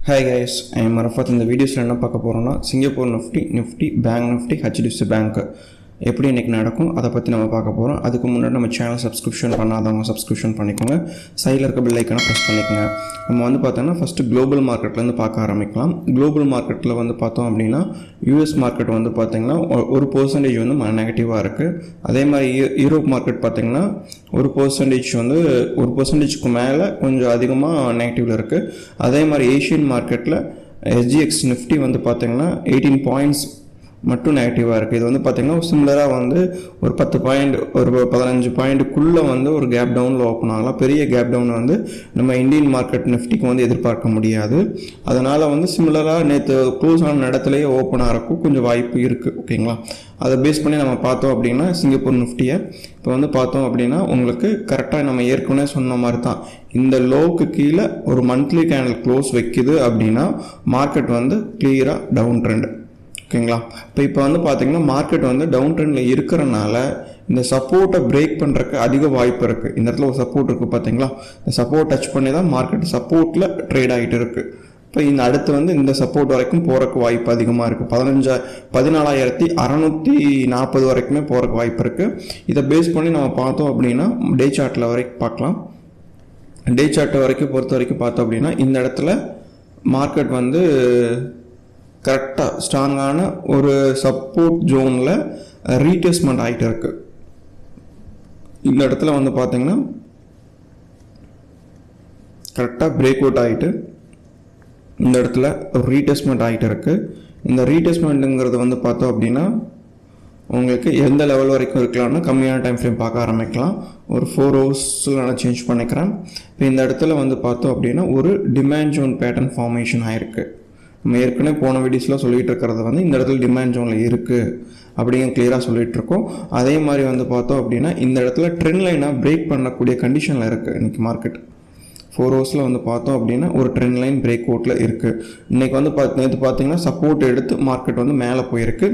Hi guys, I am Arafat. In the videos என்ன பார்க்க போறோம்னா Singapore Nifty Bank Nifty HDFC Bank எப்படி இன்னைக்கு நடக்கும் அதை பத்தி நம்ம பார்க்க போறோம். அதுக்கு முன்னாடி நம்ம சேனல் சப்ஸ்கிரிப்ஷன் பண்ணாதவங்க சப்ஸ்கிரிப்ஷன் பண்ணிக்கோங்க. சைடுல இருக்க பெல் ஐகானை பிரஸ் பண்ணிக்கோங்க. நம்ம வந்து பார்த்தோம்னா ஃபர்ஸ்ட் குளோபல் மார்க்கெட்ல இருந்து பார்க்க ஆரம்பிக்கலாம். குளோபல் மார்க்கெட்ல வந்து பார்த்தோம் அப்படின்னா US மார்க்கெட் வந்து பார்த்தீங்கன்னா 1% வந்து நெகட்டிவா இருக்கு. அதே மாதிரி யூரோப் மார்க்கெட் பார்த்தீங்கன்னா 1% வந்து 1%க்கு மேல கொஞ்சம் அதிகமா நெகட்டிவ்ல இருக்கு. அதே மாதிரி ஏசியன் மார்க்கெட்ல SGX நிஃப்டி வந்து பார்த்தீங்கன்னா 18 பாயிண்ட்ஸ் மட்டும் நெகட்டிவாக இருக்குது. இது வந்து பார்த்திங்கன்னா சிமிலராக வந்து ஒரு 10 பாயிண்ட் ஒரு 15 பாயிண்ட்டுக்குள்ளே வந்து ஒரு கேப் டவுனில் ஓப்பன் ஆகலாம். பெரிய கேப் டவுன் வந்து நம்ம இந்தியன் மார்க்கெட் நிஃப்டிக்கு வந்து எதிர்பார்க்க முடியாது. அதனால் வந்து சிமிலராக நேற்று க்ளோஸ் ஆன இடத்துலையே ஓப்பன் ஆகிறக்கும் கொஞ்சம் வாய்ப்பு இருக்குது. ஓகேங்களா, அதை பேஸ் பண்ணி நம்ம பார்த்தோம் அப்படின்னா சிங்கப்பூர் நிஃப்டியை இப்போ வந்து பார்த்தோம் அப்படின்னா உங்களுக்கு கரெக்டாக நம்ம ஏற்கனவே சொன்ன மாதிரி தான் இந்த லோவுக்கு கீழே ஒரு மந்த்லி கேண்டில் க்ளோஸ் வைக்குது அப்படின்னா மார்க்கெட் வந்து கிளியராக டவுன் ட்ரெண்ட். ஓகேங்களா, இப்போ வந்து பார்த்தீங்கன்னா மார்க்கெட் வந்து டவுன் ட்ரெண்டில் இருக்கிறனால இந்த சப்போர்ட்டை பிரேக் பண்ணுறதுக்கு அதிக வாய்ப்பு இருக்குது. இந்த இடத்துல ஒரு சப்போர்ட் இருக்குது பார்த்தீங்களா, இந்த சப்போர்ட் டச் பண்ணி தான் மார்க்கெட் சப்போர்ட்டில் ட்ரேட் ஆகிட்டு இருக்குது. இப்போ இந்த அடுத்து வந்து இந்த சப்போர்ட் வரைக்கும் போகிறக்கு வாய்ப்பு அதிகமாக இருக்குது. 14,640 வரைக்குமே போகிறக்கு வாய்ப்பு இருக்குது. இதை பேஸ் பண்ணி நம்ம பார்த்தோம் அப்படின்னா டே சார்ட்டில் வரைக்கும் பார்க்கலாம். டே சார்ட் வரைக்கும் பொறுத்த வரைக்கும் பார்த்தோம் அப்படின்னா இந்த இடத்துல மார்க்கெட் வந்து கரெக்டாக ஸ்ட்ராங்கான ஒரு சப்போர்ட் ஜோனில் ரீடெஸ்ட்மெண்ட் ஆகிட்டு இருக்கு. இந்த இடத்துல வந்து பார்த்தீங்கன்னா கரெக்டாக பிரேக் அவுட் ஆகிட்டு இந்த இடத்துல ஒரு ரீடெஸ்ட்மெண்ட் ஆகிட்டு இருக்கு. இந்த ரீடெஸ்ட்மெண்ட்டுங்கிறது வந்து பார்த்தோம் அப்படின்னா உங்களுக்கு எந்த லெவல் வரைக்கும் இருக்கலாம்னா கம்மியான டைம் ஃப்ரேம் பார்க்க ஆரம்பிக்கலாம். ஒரு 4 ஹவர்ஸில் நான் சேஞ்ச் பண்ணிக்கிறேன். இப்போ இந்த இடத்துல வந்து பார்த்தோம் அப்படின்னா ஒரு டிமாண்ட் ஜோன் பேட்டர்ன் ஃபார்மேஷன் ஆகிருக்கு. நம்ம ஏற்கனவே போன வீடியோஸில் சொல்லிகிட்டு இருக்கிறது வந்து இந்த இடத்துல டிமாண்ட் ஜோனில் இருக்குது அப்படிங்க கிளியராக சொல்லிகிட்டு இருக்கோம். அதே மாதிரி வந்து பார்த்தோம் அப்படின்னா இந்த இடத்துல ட்ரெண்ட் லைனாக பிரேக் பண்ணக்கூடிய கண்டிஷனில் இருக்குது. இன்றைக்கி மார்க்கெட் 4 ஹவர்ஸில் வந்து பார்த்தோம் அப்படின்னா ஒரு ட்ரெண்ட் லைன் பிரேக் அவுட்டில் இருக்குது. இன்றைக்கி வந்து நேற்று பார்த்தீங்கன்னா சப்போர்ட் எடுத்து மார்க்கெட் வந்து மேலே போயிருக்கு.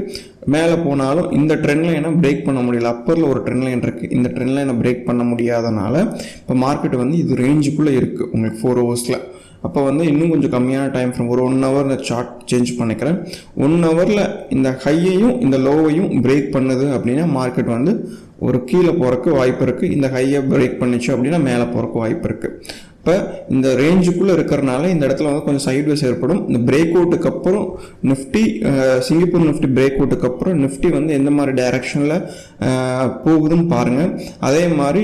மேலே போனாலும் இந்த ட்ரெண்ட் லைனை பிரேக் பண்ண முடியல. அப்பரில் ஒரு ட்ரெண்ட் லைன் இருக்குது. இந்த ட்ரெண்ட் லைனை பிரேக் பண்ண முடியாதனால இப்போ மார்க்கெட் வந்து இது ரேஞ்சுக்குள்ளே இருக்குது உங்களுக்கு 4 ஹவர்ஸில். அப்போ வந்து இன்னும் கொஞ்சம் கம்மியான டைம் ஃப்ரேம் ஒரு 1 ஹவர் நான் சார்ட் சேஞ்ச் பண்ணிக்கிறேன். 1 ஹவரில் இந்த ஹையையும் இந்த லோவையும் பிரேக் பண்ணுது அப்படின்னா மார்க்கெட் வந்து ஒரு கீழே போகிறக்கு வாய்ப்பு இருக்குது. இந்த ஹையை பிரேக் பண்ணிச்சு அப்படின்னா மேலே போகிறக்கு வாய்ப்பு இருக்குது. இப்போ இந்த ரேஞ்சுக்குள்ளே இருக்கிறனால இந்த இடத்துல வந்து கொஞ்சம் சைட்வேஸ் ஏற்படும். இந்த பிரேக் அவுட்டுக்கு அப்புறம் நிஃப்டி சிங்கப்பூர் நிஃப்டி பிரேக் அவுட்டுக்கு அப்புறம் நிஃப்டி வந்து எந்த மாதிரி டைரக்ஷனில் போகுதுன்னு பாருங்கள். அதே மாதிரி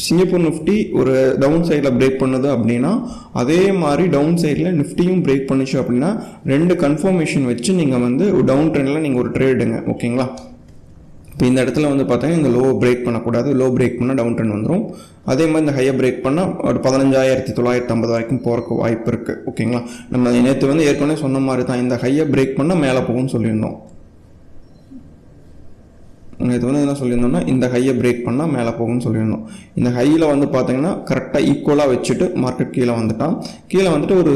சிங்கப்பூர் நிஃப்டி ஒரு டவுன் சைடில் பிரேக் பண்ணுது அப்படின்னா அதே மாதிரி டவுன் சைடில் நிஃப்டியும் பிரேக் பண்ணிச்சு அப்படின்னா 2 கன்ஃபர்மேஷன் வச்சு நீங்கள் வந்து டவுன் ட்ரெண்டில் நீங்கள் ஒரு ட்ரேடுங்க. ஓகேங்களா, இப்போ இந்த இடத்துல வந்து பார்த்தீங்கன்னா இந்த லோ பிரேக் பண்ணக்கூடாது. லோ பிரேக் பண்ணால் டவுன் ட்ரெண்ட் வந்துடும். அதே மாதிரி இந்த ஹையை பிரேக் பண்ணால் ஒரு 15,950 வரைக்கும் போகிறக்கு வாய்ப்பு இருக்குது. ஓகேங்களா, நம்ம நேற்று வந்து ஏற்கனவே சொன்ன மாதிரி தான் இந்த ஹையை பிரேக் பண்ணால் மேலே போகும்னு சொல்லியிருந்தோம். நேற்று வந்து என்ன சொல்லியிருந்தோம்னா இந்த ஹையை பிரேக் பண்ணால் மேலே போகும்னு சொல்லியிருந்தோம். இந்த ஹையில் வந்து பார்த்தீங்கன்னா கரெக்டாக ஈக்குவலாக வச்சுட்டு மார்க்கெட் கீழே வந்துட்டான். கீழே வந்துட்டு ஒரு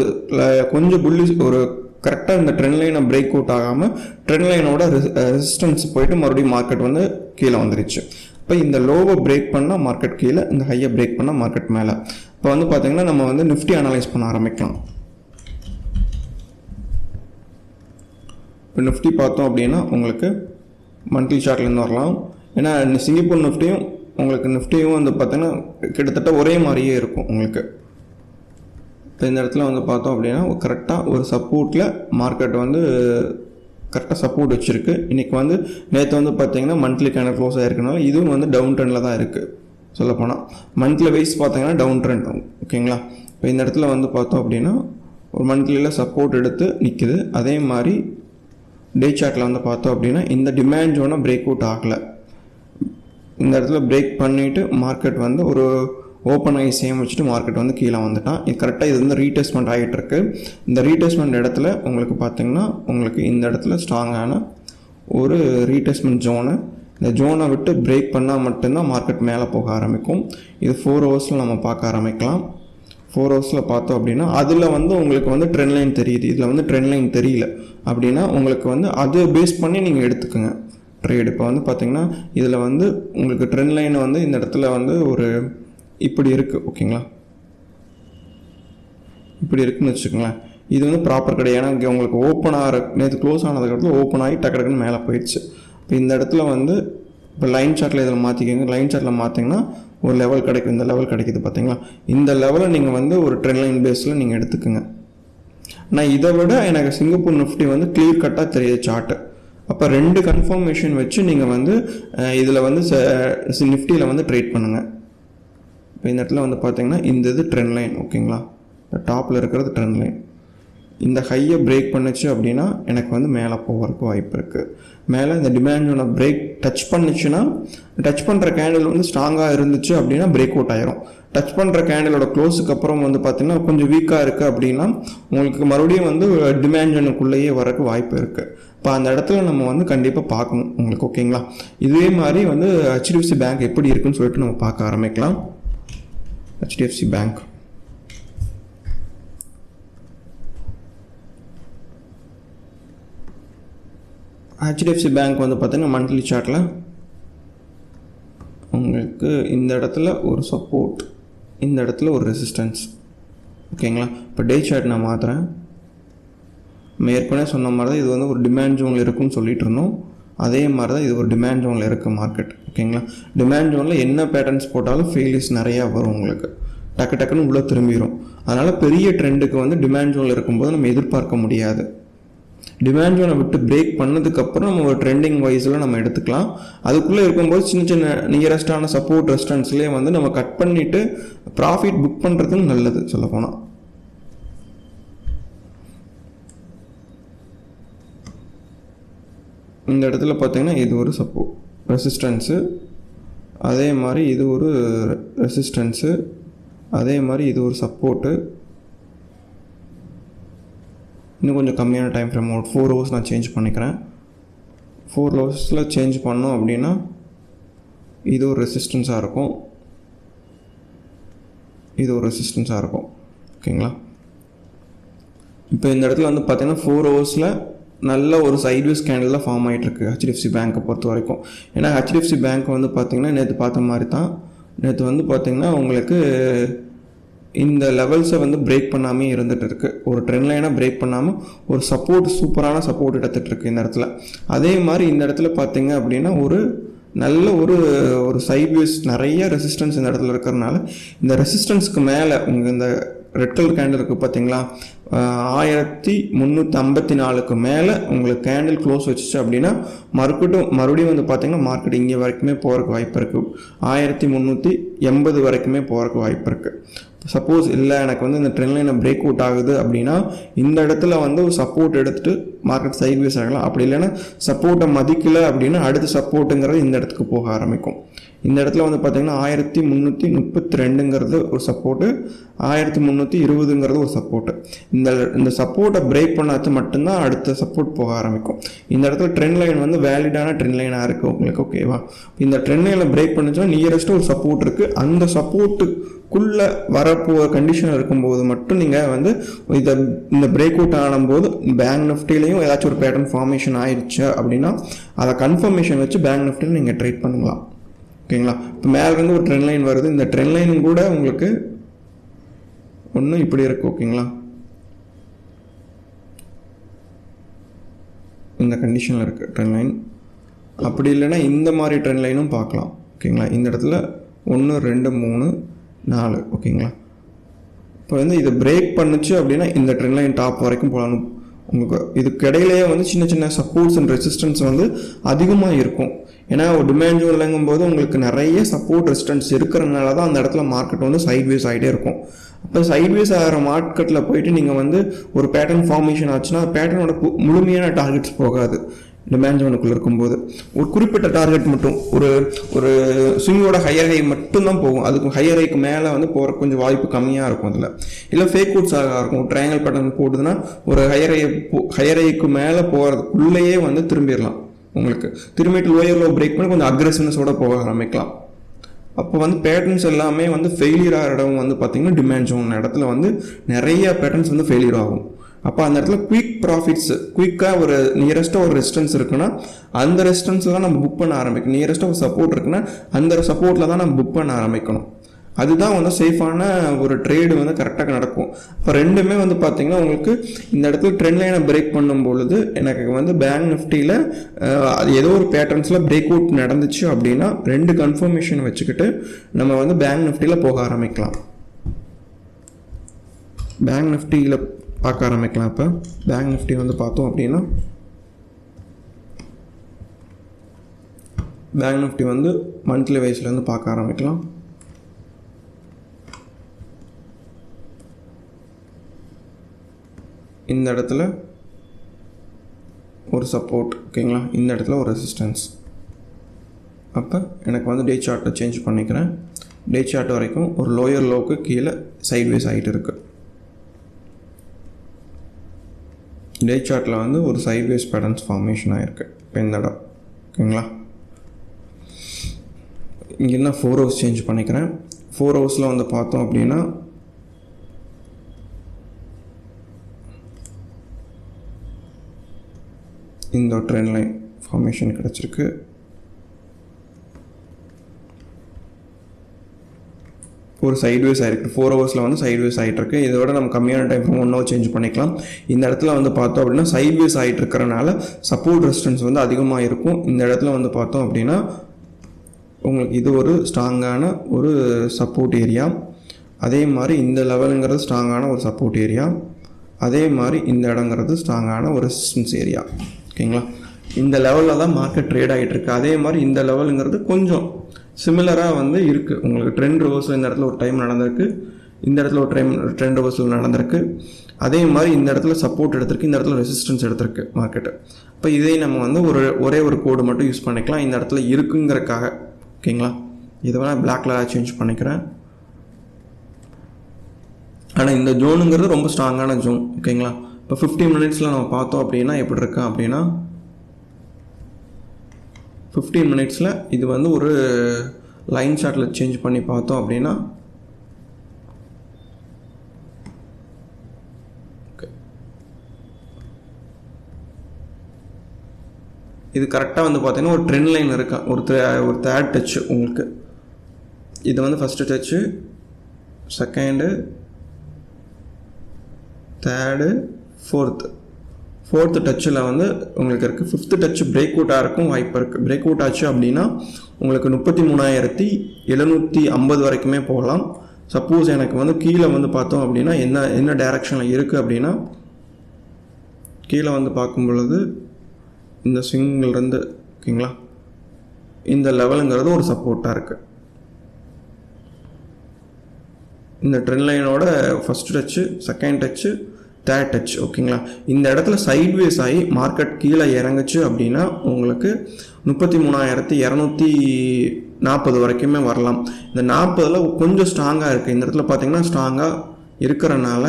கொஞ்சம் புல்லிஷ் ஒரு கரெக்டாக இந்த ட்ரெண்ட் லைனை பிரேக் அவுட் ஆகாமல் ட்ரெண்ட் லைனோட ரெசிஸ்டன்ஸ் போயிட்டு மறுபடியும் மார்க்கெட் வந்து கீழே வந்துருச்சு. இப்போ இந்த லோவை பிரேக் பண்ணால் மார்க்கெட் கீழே, இந்த ஹையை பிரேக் பண்ணால் மார்க்கெட் மேலே. இப்போ வந்து பார்த்தீங்கன்னா நம்ம வந்து நிஃப்டி அனலைஸ் பண்ண ஆரம்பிக்கலாம். இப்போ நிஃப்டி பார்த்தோம் அப்படின்னா உங்களுக்கு மந்த்லி சார்ட்லேருந்து வரலாம். ஏன்னா சிங்கப்பூர் நிஃப்டியும் உங்களுக்கு நிஃப்டியும் வந்து பார்த்தீங்கன்னா கிட்டத்தட்ட ஒரே மாதிரியே இருக்கும் உங்களுக்கு. இப்போ இந்த இடத்துல வந்து பார்த்தோம் அப்படின்னா கரெக்டாக ஒரு சப்போர்ட்டில் மார்க்கெட் வந்து கரெக்டாக சப்போர்ட் வச்சுருக்கு. இன்றைக்கி வந்து நேற்று வந்து பார்த்தீங்கன்னா மந்த்லி கேண்டில் க்ளோஸ் ஆகிருக்கனால இதுவும் வந்து டவுன் ட்ரெண்டில் தான் இருக்குது. சொல்லப்போனால் மந்த்லி வைஸ் பார்த்தீங்கன்னா டவுன் ட்ரெண்ட். ஓகேங்களா, இப்போ இந்த இடத்துல வந்து பார்த்தோம் அப்படின்னா ஒரு மந்த்லியில் சப்போர்ட் எடுத்து நிற்குது. அதே மாதிரி டே சார்ட்டில் வந்து பார்த்தோம் அப்படின்னா இந்த டிமாண்ட் ஜோனை பிரேக் அவுட் ஆகலை. இந்த இடத்துல பிரேக் பண்ணிவிட்டு மார்க்கெட் வந்து ஒரு ஓப்பன் ஆகி சேம் வச்சுட்டு மார்க்கெட் வந்து கீழே வந்துட்டான். இது கரெக்டாக இது வந்து ரீடெஸ்ட்மெண்ட் ஆகிட்டு இருக்கு. இந்த ரீடெஸ்ட்மெண்ட் இடத்துல உங்களுக்கு பார்த்தீங்கன்னா உங்களுக்கு இந்த இடத்துல ஸ்ட்ராங்கான ஒரு ரீடெஸ்ட்மெண்ட் ஜோனு, இந்த ஜோனை விட்டு பிரேக் பண்ணால் மட்டும்தான் மார்க்கெட் மேலே போக ஆரம்பிக்கும். இது 4 ஹவர்ஸில் நம்ம பார்க்க ஆரம்பிக்கலாம். 4 ஹவர்ஸில் பார்த்தோம் அப்படின்னா அதில் வந்து உங்களுக்கு வந்து ட்ரெண்ட் லைன் தெரியுது. இதில் வந்து ட்ரெண்ட் லைன் தெரியல அப்படின்னா உங்களுக்கு வந்து அதை பேஸ் பண்ணி நீங்கள் எடுத்துக்கோங்க ட்ரேடு. இப்போ வந்து பார்த்தீங்கன்னா இதில் வந்து உங்களுக்கு ட்ரெண்ட் லைன் வந்து இந்த இடத்துல வந்து ஒரு இப்படி இருக்குது. ஓகேங்களா, இப்படி இருக்குன்னு வச்சுக்கோங்களேன். இது வந்து ப்ராப்பர் கிடையாது. ஏன்னா இங்கே உங்களுக்கு ஓப்பன் ஆகிற நேற்று க்ளோஸ் ஆனதுக்கப்புறம் ஓப்பன் ஆகி டக்கு டக்குன்னு மேலே போயிடுச்சு. இப்போ இந்த இடத்துல வந்து இப்போ லைன் சார்ட்டில் இதில் மாற்றிக்கோங்க. லைன் சார்ட்டில் மாற்றிங்கன்னா ஒரு லெவல் கிடைக்கும். இந்த லெவல் கிடைக்குது பார்த்தீங்களா? இந்த லெவலை நீங்கள் வந்து ஒரு ட்ரெண்ட் லைன் பேஸில் நீங்கள் எடுத்துக்கோங்க. ஆனால் இதை விட எனக்கு சிங்கப்பூர் நிஃப்டி வந்து கிளியர் கட்டாக தெரியுது சார்ட்டு. அப்போ 2 கன்ஃபர்மேஷன் வச்சு நீங்கள் வந்து இதில் வந்து நிஃப்டியில் வந்து ட்ரேட் பண்ணுங்கள். இப்போ இந்த இடத்துல வந்து பார்த்தீங்கன்னா இந்த இது ட்ரெண்ட் லைன், ஓகேங்களா? டாப்பில் இருக்கிறது ட்ரெண்ட் லைன். இந்த ஹையை பிரேக் பண்ணுச்சு அப்படின்னா எனக்கு வந்து மேலே போகிறதுக்கு வாய்ப்பு இருக்குது. மேலே இந்த டிமாண்ட் ஜோனை பிரேக் டச் பண்ணுச்சுன்னா, டச் பண்ணுற கேண்டில் வந்து ஸ்ட்ராங்காக இருந்துச்சு அப்படின்னா பிரேக் அவுட் ஆயிரும். டச் பண்ணுற கேண்டிலோட க்ளோஸுக்கு அப்புறம் வந்து பார்த்திங்கன்னா கொஞ்சம் வீக்காக இருக்குது அப்படின்னா உங்களுக்கு மறுபடியும் வந்து டிமாண்ட் ஜோனுக்குள்ளேயே வரக்கு வாய்ப்பு இருக்குது. இப்போ அந்த இடத்துல நம்ம வந்து கண்டிப்பாக பார்க்கணும் உங்களுக்கு, ஓகேங்களா? இதே மாதிரி வந்து HDFC பேங்க் எப்படி இருக்குன்னு சொல்லிட்டு நம்ம பார்க்க ஆரம்பிக்கலாம். HDFC பேங்க் வந்து பார்த்தீங்கன்னா மந்த்லி சார்ட்டில் உங்களுக்கு இந்த இடத்துல ஒரு சப்போர்ட், இந்த இடத்துல ஒரு ரெசிஸ்டன்ஸ், ஓகேங்களா? இப்போ டே சார்ட் நான் மாற்றுறேன். நம்ம ஏற்கனவே சொன்ன மாதிரி தான் இது வந்து ஒரு டிமாண்ட் ஜோனில் இருக்குன்னு சொல்லிட்டு இருந்தோம். அதே மாதிரி தான் இது ஒரு டிமாண்ட் ஜோனில் இருக்குது மார்க்கெட், ஓகேங்களா? டிமாண்ட் ஜோனில் என்ன பேட்டர்ன்ஸ் போட்டாலும் ஃபெயிலியர்ஸ் நிறையா வரும் உங்களுக்கு, டக்கு டக்குன்னு உள்ளே திரும்பிடும். அதனால் பெரிய ட்ரெண்டுக்கு வந்து டிமாண்ட் ஜோனில் இருக்கும்போது நம்ம எதிர்பார்க்க முடியாது. டிமாண்ட் ஜோனை விட்டு பிரேக் பண்ணதுக்கப்புறம் நம்ம ஒரு ட்ரெண்டிங் வைஸில் நம்ம எடுத்துக்கலாம். அதுக்குள்ளே இருக்கும்போது சின்ன சின்ன நியரஸ்டான சப்போர்ட் ரெசிஸ்டன்ஸ்லேயே வந்து நம்ம கட் பண்ணிவிட்டு ப்ராஃபிட் புக் பண்ணுறதுக்கு நல்லது சொல்லப்போனால். இந்த இடத்துல பார்த்தீங்கன்னா இது ஒரு சப்போர்ட் ரெசிஸ்டன்ஸு, அதே மாதிரி இது ஒரு ரெசிஸ்டன்ஸு, அதே மாதிரி இது ஒரு சப்போர்ட்டு. இன்னும் கொஞ்சம் கம்மியான டைம் ஃப்ரேம், ஒரு 4 ஹவர்ஸ் நான் சேஞ்ச் பண்ணிக்கிறேன். 4 ஹவர்ஸில் சேஞ்ச் பண்ணோம் அப்படின்னா இது ஒரு ரெசிஸ்டன்ஸாக இருக்கும், இது ஒரு ரெசிஸ்டன்ஸாக இருக்கும், ஓகேங்களா? இப்போ இந்த இடத்துல வந்து பார்த்தீங்கன்னா 4 ஹவர்ஸில் நல்ல ஒரு சைட்வேஸ் கேண்டில் தான் ஃபார்ம் ஆகிட்டுருக்கு HDFC பேங்க்கை பொறுத்த வரைக்கும். ஏன்னா HDFC பேங்க் வந்து பார்த்திங்கன்னா நேற்று பார்த்த மாதிரி தான், நேற்று வந்து பார்த்திங்கன்னா உங்களுக்கு இந்த லெவல்ஸை வந்து பிரேக் பண்ணாமல் இருந்துகிட்டு இருக்குது. ஒரு ட்ரெண்ட் லைனாக பிரேக் பண்ணாமல் ஒரு சப்போர்ட், சூப்பரான சப்போர்ட் எடுத்துகிட்ருக்கு இந்த இடத்துல. அதே மாதிரி இந்த இடத்துல பார்த்திங்க அப்படின்னா ஒரு நல்ல ஒரு சைட்வேஸ் நிறைய ரெசிஸ்டன்ஸ் இந்த இடத்துல இருக்கிறதுனால இந்த ரெசிஸ்டன்ஸுக்கு மேலே உங்கள் இந்த ரெட் கலர் கேண்டில் இருக்குது பார்த்தீங்களா, 1354க்கு மேலே உங்களுக்கு கேண்டில் க்ளோஸ் வச்சுச்சு அப்படின்னா மறுபடியும் வந்து பார்த்திங்கன்னா மார்க்கெட் இங்கே வரைக்குமே போகிறதுக்கு வாய்ப்பு இருக்குது. 1380 வரைக்குமே போகிறதுக்கு வாய்ப்பு இருக்குது. சப்போஸ் இல்லை எனக்கு வந்து இந்த ட்ரெண்ட் லைனை பிரேக் அவுட் ஆகுது அப்படின்னா இந்த இடத்துல வந்து ஒரு சப்போர்ட் எடுத்துகிட்டு மார்க்கெட் சைட்வேஸ் ஆகலாம். அப்படி இல்லைன்னா சப்போர்ட்டை மதிக்கலை அப்படின்னா அடுத்த சப்போர்ட்டுங்கிறது இந்த இடத்துக்கு போக ஆரம்பிக்கும். இந்த இடத்துல வந்து பார்த்திங்கன்னா 1332ங்கிறது ஒரு சப்போர்ட்டு, 1320ங்கிறது ஒரு சப்போர்ட்டு. இந்த சப்போர்ட்டை பிரேக் பண்ணாது மட்டும்தான் அடுத்த சப்போர்ட் போக ஆரம்பிக்கும். இந்த இடத்துல ட்ரெண்ட் லைன் வந்து வேலிடான ட்ரெண்ட் லைனாக இருக்குது உங்களுக்கு, ஓகேவா? இந்த ட்ரெண்ட் லைனில் பிரேக் பண்ணிச்சுன்னா நியரஸ்ட்டு ஒரு சப்போர்ட் இருக்குது. அந்த சப்போர்ட்டுக்குள்ளே வரப்போகிற கண்டிஷன் இருக்கும்போது மட்டும் நீங்கள் வந்து இந்த பிரேக் அவுட் ஆனும்போது பேங்க் நிஃப்டிலையும் ஏதாச்சும் ஒரு பேட்டர்ன் ஃபார்மேஷன் ஆயிடுச்சு அப்படின்னா அதை கன்ஃபர்மேஷன் வச்சு பேங்க் நிஃப்டியில் நீங்கள் ட்ரேட் பண்ணுங்களாம், ஓகேங்களா? இப்போ மேலேருந்து ஒரு ட்ரெண்ட் லைன் வருது, இந்த ட்ரெண்ட் லைனும் கூட உங்களுக்கு ஒன்றும் இப்படி இருக்குது, ஓகேங்களா? இந்த கண்டிஷனில் இருக்குது ட்ரெண்ட் லைன். அப்படி இல்லைன்னா இந்த மாதிரி ட்ரெண்ட் லைனும் பார்க்கலாம், ஓகேங்களா? இந்த இடத்துல 1 2 3 4, ஓகேங்களா? இப்போ வந்து இதை பிரேக் பண்ணுச்சு அப்படின்னா இந்த ட்ரெண்ட் லைன் டாப் வரைக்கும் போகலாம். உங்களுக்கு இதுக்கு இடையிலேயே வந்து சின்ன சின்ன சப்போர்ட்ஸ் அண்ட் ரெசிஸ்டன்ஸ் வந்து அதிகமாக இருக்கும். ஏன்னா ஒரு டிமாண்ட் ஜோன்லங்கும் போது உங்களுக்கு நிறைய சப்போர்ட் ரெசிஸ்டன்ஸ் இருக்கிறதுனால தான் அந்த இடத்துல மார்க்கெட் வந்து சைட்வேஸ் ஆகிட்டே இருக்கும். அப்போ சைட்வேஸ் ஆகிற மார்க்கெட்டில் போயிட்டு நீங்கள் வந்து ஒரு பேட்டர்ன் ஃபார்மேஷன் ஆச்சுன்னா பேட்டர்னோட முழுமையான டார்கெட்ஸ் போகாது. டிமாண்ட் ஜோனுக்குள்ளே இருக்கும்போது ஒரு குறிப்பிட்ட டார்கெட் மட்டும், ஒரு ஸ்விங்கோட ஹையர் ஹை மட்டும்தான் போகும். அதுக்கு ஹையர் ஹைக்கு மேலே வந்து போகிற கொஞ்சம் வாய்ப்பு கம்மியாக இருக்கும். அதில் இல்லை ஃபேக் அவுட்ஸாக இருக்கும். ட்ரையாங்கல் பேட்டர்ன் போடுதுன்னா ஒரு ஹையர் ஹைக்கு மேலே போகிறதுக்குள்ளேயே வந்து திரும்பிடலாம். உங்களுக்கு திரும்பிட்டு லோயர் லோ பிரேக் பண்ணி கொஞ்சம் அக்ரெசிவ்னஸோட போக ஆரம்பிக்கலாம். அப்போ வந்து பேட்டர்ன்ஸ் எல்லாமே வந்து ஃபெயிலியர் ஆகிற இடம் வந்து பார்த்திங்கன்னா டிமாண்ட் ஜோன் இடத்துல வந்து நிறைய பேட்டர்ன்ஸ் வந்து ஃபெயிலியர் ஆகும். அப்போ அந்த இடத்துல குயிக் ப்ராஃபிட்ஸ், குயிக்காக ஒரு நியரஸ்ட்டாக ஒரு ரெசிஸ்டன்ஸ் இருக்குன்னா அந்த ரெசிஸ்டன்ஸில் தான் நம்ம புக் பண்ண ஆரம்பிக்கணும். நியரஸ்ட்டாக ஒரு சப்போர்ட் இருக்குன்னா அந்த சப்போர்ட்டில் தான் நம்ம புக் பண்ண ஆரம்பிக்கணும். அதுதான் வந்து சேஃபான ஒரு ட்ரேடு வந்து கரெக்டாக நடக்கும். இப்போ ரெண்டுமே வந்து பார்த்திங்கன்னா உங்களுக்கு இந்த இடத்துல ட்ரெண்ட் லைனை பிரேக் பண்ணும்பொழுது எனக்கு வந்து பேங்க் நிஃப்டியில் அது ஏதோ ஒரு பேட்டர்ன்ஸில் பிரேக் அவுட் நடந்துச்சு அப்படின்னா 2 கன்ஃபர்மேஷன் வச்சுக்கிட்டு நம்ம வந்து பேங்க் நிஃப்டியில் போக ஆரம்பிக்கலாம். பேங்க் நிஃப்டியில் பார்க்க ஆரம்பிக்கலாம். இப்போ பேங்க் நிஃப்டி வந்து பார்த்தோம் அப்படின்னா பேங்க் நிஃப்டி வந்து மந்த்லி வைஸ்லேருந்து பார்க்க ஆரம்பிக்கலாம். இந்த இடத்துல ஒரு சப்போர்ட், ஓகேங்களா, இந்த இடத்துல ஒரு ரெசிஸ்டன்ஸ். அப்போ எனக்கு வந்து டே சார்ட்டை சேஞ்ச் பண்ணிக்கிறேன். டே சார்ட் வரைக்கும் ஒரு லோயர் லோவுக்கு கீழே சைட்வேஸ் ஆகிட்டு இருக்குது. டே சார்ட்டில் வந்து ஒரு சைட்வேஸ் பேட்டர்ன்ஸ் ஃபார்மேஷன் ஆகிருக்கு இப்போ இந்த இடம், ஓகேங்களா. இங்கே நான் 4 ஹவர்ஸ் சேஞ்ச் பண்ணிக்கிறேன். 4 ஹவர்ஸில் வந்து பார்த்தோம் அப்படின்னா இந்த ட்ரெண்ட் லைன் ஃபார்மேஷன் கிடச்சிருக்கு. ஒரு சைட்வேஸ் ஆகிருக்கு. 4 ஹவர்ஸில் வந்து சைட்வேஸ் ஆகிட்டுருக்கு. இதை விட நம்ம கம்மியான டைம் ஃப்ரம் 1 ஹவர் சேஞ்ச் பண்ணிக்கலாம். இந்த இடத்துல வந்து பார்த்தோம் அப்படின்னா சைட்வேஸ் ஆகிட்டு இருக்கிறனால சப்போர்ட் ரெசிஸ்டன்ஸ் வந்து அதிகமாக இருக்கும். இந்த இடத்துல வந்து பார்த்தோம் அப்படின்னா உங்களுக்கு இது ஒரு ஸ்ட்ராங்கான ஒரு சப்போர்ட் ஏரியா. அதே மாதிரி இந்த லெவலுங்கிறது ஸ்ட்ராங்கான ஒரு சப்போர்ட் ஏரியா. அதே மாதிரி இந்த இடங்கிறது ஸ்ட்ராங்கான ஒரு ரெசிஸ்டன்ஸ் ஏரியா, ஓகேங்களா. இந்த லெவலில் தான் மார்க்கெட் ட்ரேட் ஆகிட்டுருக்கு. அதே மாதிரி இந்த லெவலுங்கிறது கொஞ்சம் சிமிலராக வந்து இருக்குது. உங்களுக்கு ட்ரெண்ட் ரிவர்ஸில் இந்த இடத்துல ஒரு டைம் நடந்திருக்கு, இந்த இடத்துல ஒரு ட்ரெண்ட் ரிவர்ஸில் நடந்திருக்கு. அதே மாதிரி இந்த இடத்துல சப்போர்ட் எடுத்திருக்கு, இந்த இடத்துல ரெசிஸ்டன்ஸ் எடுத்திருக்கு மார்க்கெட்டு. இப்போ இதே நம்ம வந்து ஒரே ஒரு கோடு மட்டும் யூஸ் பண்ணிக்கலாம் இந்த இடத்துல இருக்குங்கிறக்காக, ஓகேங்களா. இதை வேணால் பிளாக்ல சேஞ்ச் பண்ணிக்கிறேன். ஆனால் இந்த ஜோனுங்கிறது ரொம்ப ஸ்ட்ராங்கான ஜோன், ஓகேங்களா. இப்போ 15 மினிட்ஸில் நம்ம பார்த்தோம் அப்படின்னா எப்படி இருக்கா அப்படின்னா 15 மினிட்ஸில் இது வந்து ஒரு லைன் சார்ட்டில் சேஞ்ச் பண்ணி பார்த்தோம் அப்படின்னா இது கரெக்டாக வந்து பார்த்தீங்கன்னா ஒரு ட்ரெண்ட் லைன் இருக்கா, ஒரு தேர்ட் டச்சு. உங்களுக்கு இது வந்து first touch, second, third, fourth டச்சில் வந்து உங்களுக்கு இருக்குது. 5th டச்சு பிரேக் அவுட்டாக இருக்கும் வாய்ப்பு இருக்குது. பிரேக் அவுட் ஆச்சு அப்படின்னா உங்களுக்கு 33,750 வரைக்குமே போகலாம். சப்போஸ் எனக்கு வந்து கீழே வந்து பார்த்தோம் அப்படின்னா என்ன டைரக்ஷனில் இருக்குது அப்படின்னா கீழே வந்து பார்க்கும் பொழுது இந்த ஸ்விங்கிலிருந்து, ஓகேங்களா, இந்த லெவலுங்கிறது ஒரு சப்போர்ட்டாக இருக்குது. இந்த ட்ரெண்ட் லைனோட first touch, second touch, third touch, ஓகேங்களா. இந்த இடத்துல சைட்வேஸ் ஆகி மார்க்கெட் கீழே இறங்குச்சு அப்படின்னா உங்களுக்கு 33,240 வரைக்குமே வரலாம். இந்த 40ல் கொஞ்சம் ஸ்ட்ராங்காக இருக்குது. இந்த இடத்துல பார்த்தீங்கன்னா ஸ்ட்ராங்காக இருக்கிறனால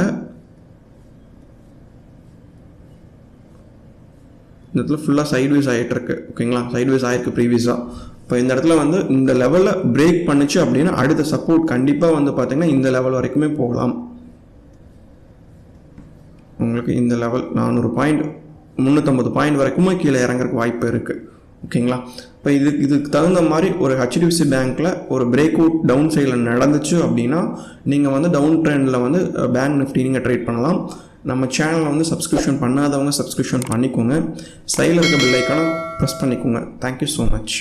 இந்த இடத்துல ஃபுல்லாக சைட்வேஸ் ஆகிட்டுருக்கு, ஓகேங்களா. சைட்வேஸ் ஆகிருக்கு ப்ரீவியஸாக. இப்போ இந்த இடத்துல வந்து இந்த லெவலில் பிரேக் பண்ணிச்சு அப்படின்னா அடுத்த சப்போர்ட் கண்டிப்பாக வந்து பார்த்திங்கன்னா இந்த லெவல் வரைக்குமே போகலாம். உங்களுக்கு இந்த லெவல் 400 பாயிண்ட் 350 பாயிண்ட் வரைக்குமே கீழே இறங்குறதுக்கு வாய்ப்பு இருக்குது, ஓகேங்களா. இப்போ இதுக்கு தகுந்த மாதிரி ஒரு HDFC பேங்க்கில் ஒரு பிரேக் அவுட் டவுன் சைடில் நடந்துச்சு அப்படின்னா நீங்கள் வந்து டவுன் ட்ரெண்டில் வந்து பேங்க் நிஃப்டி நீங்கள் ட்ரேட் பண்ணலாம். நம்ம சேனலில் வந்து சப்ஸ்கிரிப்ஷன் பண்ணாதவங்க சப்ஸ்கிரிப்ஷன் பண்ணிக்கோங்க. சைடில் இருக்க பெல் ஐக்கானை ப்ரெஸ் பண்ணிக்கோங்க. Thank you so much.